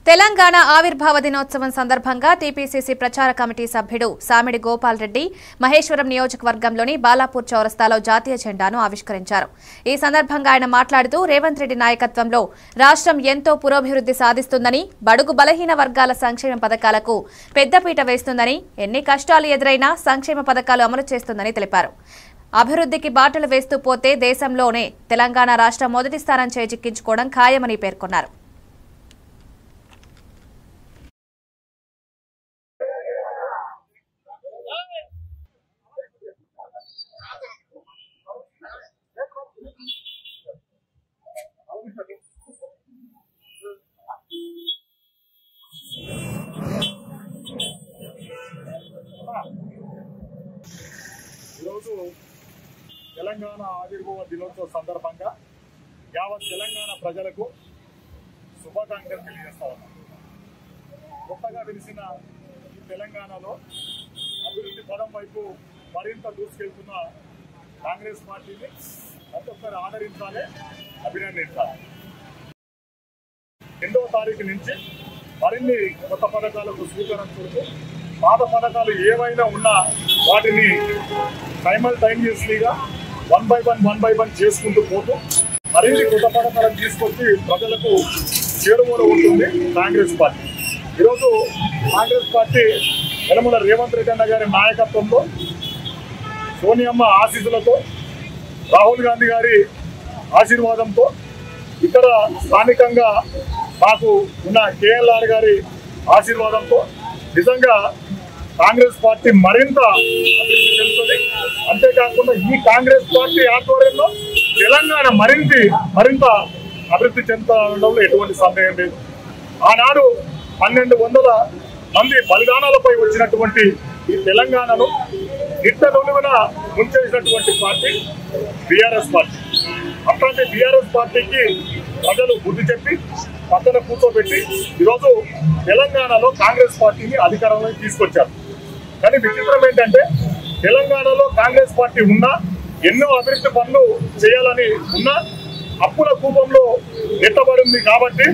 తెలంగాణ ఆవిర్భావ దినోత్సవం సందర్భంగా టీపీసీసీ ప్రచార కమిటీ సభ్యుడు సామిడి గోపాల్ రెడ్డి మహేశ్వరం నియోజకవర్గంలోని బాలాపూర్ చౌరస్తాలో జాతీయ జెండాను ఆవిష్కరించారు. ఈ సందర్భంగా ఆయన మాట్లాడుతూ రేవంత్ రెడ్డి నాయకత్వంలో రాష్ట్రం ఎంతో పురోభివృద్ధి సాధిస్తుందని, బడుగు బలహీన వర్గాల సంక్షేమ పథకాలకు పెద్దపీట వేస్తుందని, ఎన్ని కష్టాలు ఎదురైనా సంక్షేమ పథకాలు అమలు చేస్తుందని తెలిపారు. అభివృద్ధికి బాటలు వేస్తూ పోతే దేశంలోనే తెలంగాణ రాష్ట్రం మొదటి స్థానం చేజిక్కించుకోవడం ఖాయమని పేర్కొన్నారు. ఈరోజు తెలంగాణ ఆవిర్భావ దినోత్సవ సందర్భంగా యావత్ తెలంగాణ ప్రజలకు శుభాకాంక్షలు తెలియజేస్తా ఉన్నాం. కొత్తగా తెలిసిన ఈ తెలంగాణలో అభివృద్ధి పదం వైపు మరింత దూసుకెళ్తున్న కాంగ్రెస్ పార్టీని ప్రతి ఒక్కరు ఆదరించాలి, అభినందించాలి. 2వ తారీఖు నుంచి మరిన్ని కొత్త పథకాలకు స్వీకారం చూస్తూ పాత పథకాలు ఏవైనా ఉన్నా వాటిని సైమల్టైనియస్లీగా 1 by 1 చేసుకుంటూ పోతూ మరిన్ని కొత్త పథకాలను తీసుకొచ్చి ప్రజలకు చేరువలో ఉంటుంది కాంగ్రెస్ పార్టీ. ఈరోజు కాంగ్రెస్ పార్టీ యనమల రేవంత్ రెడ్డి అన్న గారి నాయకత్వంలో, సోనియమ్మ ఆశీస్సులతో, రాహుల్ గాంధీ గారి ఆశీర్వాదంతో, ఇతర స్థానికంగా మాకు ఉన్న కేఎల్ఆర్ గారి ఆశీర్వాదంతో నిజంగా కాంగ్రెస్ పార్టీ మరింత అభివృద్ధి చెందుతుంది. అంతేకాకుండా ఈ కాంగ్రెస్ పార్టీ ఆధ్వర్యంలో తెలంగాణ మరింత అభివృద్ధి చెందడంలో ఎటువంటి సందేహం లేదు. ఆనాడు 1200 మంది బలిదానాలపై వచ్చినటువంటి ఈ తెలంగాణను నిట్టనులుగున ముంచేసినటువంటి పార్టీ బీఆర్ఎస్ పార్టీ. అట్లాంటి బీఆర్ఎస్ పార్టీకి ప్రజలు బుద్ధి చెప్పి పక్కన కూర్చోబెట్టి ఈరోజు తెలంగాణలో కాంగ్రెస్ పార్టీని అధికారంలోకి తీసుకొచ్చారు. కానీ విచిత్రం ఏంటంటే తెలంగాణలో కాంగ్రెస్ పార్టీ ఉన్నా, ఎన్నో అభివృద్ధి పనులు చేయాలని ఉన్నా అప్పుల కూపంలో నెట్టబడింది కాబట్టి